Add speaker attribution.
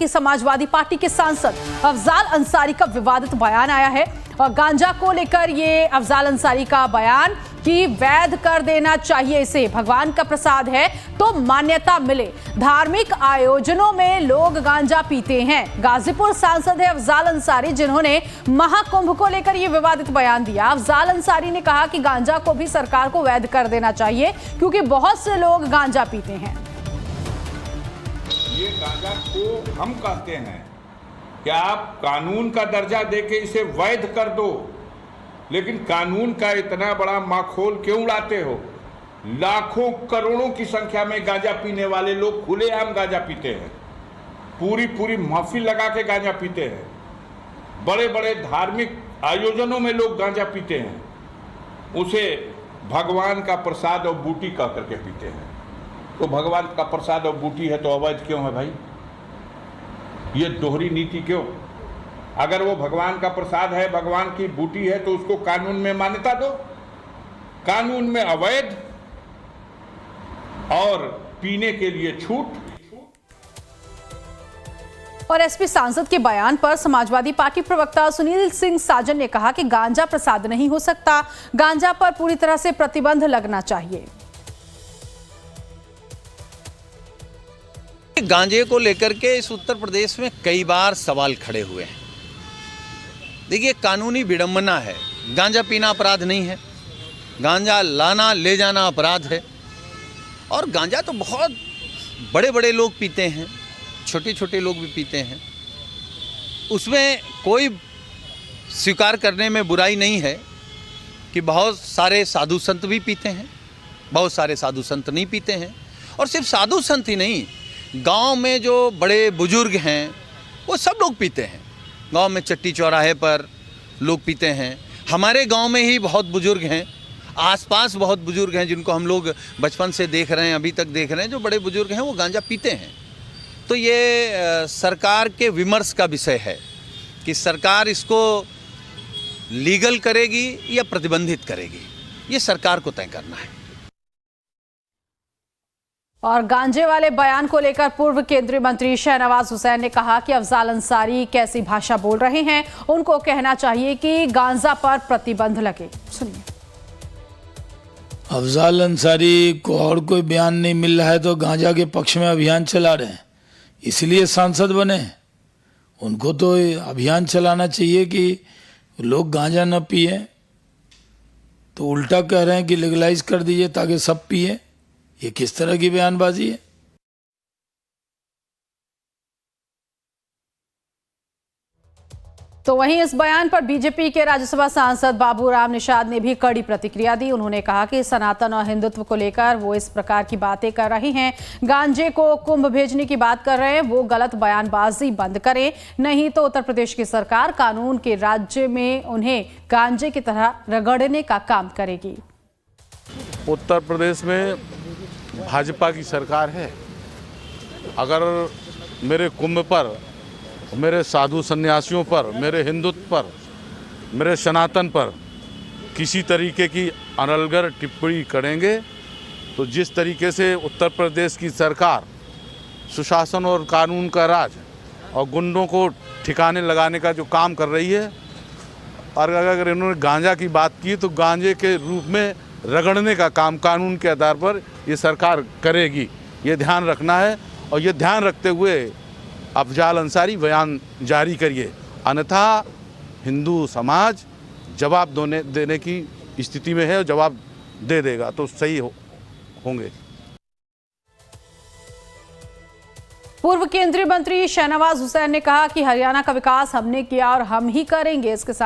Speaker 1: कि समाजवादी पार्टी के सांसद अफजाल अंसारी का विवादित बयान आया है और गांजा को लेकर ये अफजाल अंसारी का बयान कि वैध कर देना चाहिए, इसे भगवान का प्रसाद है तो मान्यता मिले। धार्मिक आयोजनों में लोग गांजा पीते हैं। गाजीपुर सांसद है अफजाल अंसारी, जिन्होंने महाकुंभ को लेकर ये विवादित बयान दिया। अफजाल अंसारी ने कहा कि गांजा को भी सरकार को वैध कर देना चाहिए क्योंकि बहुत से लोग गांजा पीते हैं।
Speaker 2: ये गांजा को हम कहते हैं कि आप कानून का दर्जा देके इसे वैध कर दो, लेकिन कानून का इतना बड़ा माखोल क्यों उड़ाते हो? लाखों करोड़ों की संख्या में गांजा पीने वाले लोग खुलेआम गांजा पीते हैं, पूरी महफिल लगा के गांजा पीते हैं, बड़े बड़े धार्मिक आयोजनों में लोग गांजा पीते हैं, उसे भगवान का प्रसाद और बूटी कह करके पीते हैं। तो भगवान का प्रसाद और बूटी है तो अवैध क्यों है भाई? ये दोहरी नीति क्यों? अगर वो भगवान का प्रसाद है, भगवान की बूटी है, तो उसको कानून में मान्यता दो। कानून में अवैध और पीने के लिए छूट।
Speaker 1: और एसपी सांसद के बयान पर समाजवादी पार्टी प्रवक्ता सुनील सिंह साजन ने कहा कि गांजा प्रसाद नहीं हो सकता, गांजा पर पूरी तरह से प्रतिबंध लगना चाहिए।
Speaker 3: गांजे को लेकर के इस उत्तर प्रदेश में कई बार सवाल खड़े हुए हैं। देखिए, कानूनी विडंबना है। गांजा पीना अपराध नहीं है, गांजा लाना ले जाना अपराध है। और गांजा तो बहुत बड़े बड़े लोग पीते हैं, छोटे छोटे लोग भी पीते हैं, उसमें कोई स्वीकार करने में बुराई नहीं है कि बहुत सारे साधु संत भी पीते हैं, बहुत सारे साधु संत नहीं पीते हैं। और सिर्फ साधु संत ही नहीं, गांव में जो बड़े बुजुर्ग हैं वो सब लोग पीते हैं। गांव में चट्टी चौराहे पर लोग पीते हैं। हमारे गांव में ही बहुत बुजुर्ग हैं, आसपास बहुत बुजुर्ग हैं जिनको हम लोग बचपन से देख रहे हैं, अभी तक देख रहे हैं, जो बड़े बुजुर्ग हैं वो गांजा पीते हैं। तो ये सरकार के विमर्श का विषय है कि सरकार इसको लीगल करेगी या प्रतिबंधित करेगी, ये सरकार को तय करना है।
Speaker 1: और गांजे वाले बयान को लेकर पूर्व केंद्रीय मंत्री शहनवाज हुसैन ने कहा कि अफजाल अंसारी कैसी भाषा बोल रहे हैं, उनको कहना चाहिए कि गांजा पर प्रतिबंध लगे। सुनिए।
Speaker 4: अफजाल अंसारी को और कोई बयान नहीं मिल रहा है तो गांजा के पक्ष में अभियान चला रहे हैं, इसलिए सांसद बने। उनको तो अभियान चलाना चाहिए कि लोग गांजा न पिए, तो उल्टा कह रहे हैं कि लीगलाइज कर दीजिए ताकि सब पिए। ये किस तरह की बयानबाजी है?
Speaker 1: तो वहीं इस बयान पर बीजेपी के राज्यसभा सांसद बाबूराम निषाद ने भी कड़ी प्रतिक्रिया दी। उन्होंने कहा कि सनातन और हिंदुत्व को लेकर वो इस प्रकार की बातें कर रहे हैं, गांजे को कुंभ भेजने की बात कर रहे हैं, वो गलत बयानबाजी बंद करें, नहीं तो उत्तर प्रदेश की सरकार कानून के राज्य में उन्हें गांजे की तरह रगड़ने का काम करेगी।
Speaker 5: उत्तर प्रदेश में भाजपा की सरकार है। अगर मेरे कुंभ पर, मेरे साधु सन्यासियों पर, मेरे हिंदुत्व पर, मेरे सनातन पर किसी तरीके की अनलगर टिप्पणी करेंगे तो जिस तरीके से उत्तर प्रदेश की सरकार सुशासन और कानून का राज और गुंडों को ठिकाने लगाने का जो काम कर रही है, और अगर इन्होंने गांजा की बात की तो गांजे के रूप में रगड़ने का काम कानून के आधार पर ये सरकार करेगी, ये ध्यान रखना है। और ये ध्यान रखते हुए अफजाल अंसारी बयान जारी करिए, अन्यथा हिंदू समाज जवाब देने की स्थिति में है और जवाब दे देगा तो सही होंगे।
Speaker 1: पूर्व केंद्रीय मंत्री शहनवाज हुसैन ने कहा कि हरियाणा का विकास हमने किया और हम ही करेंगे। इसके साथ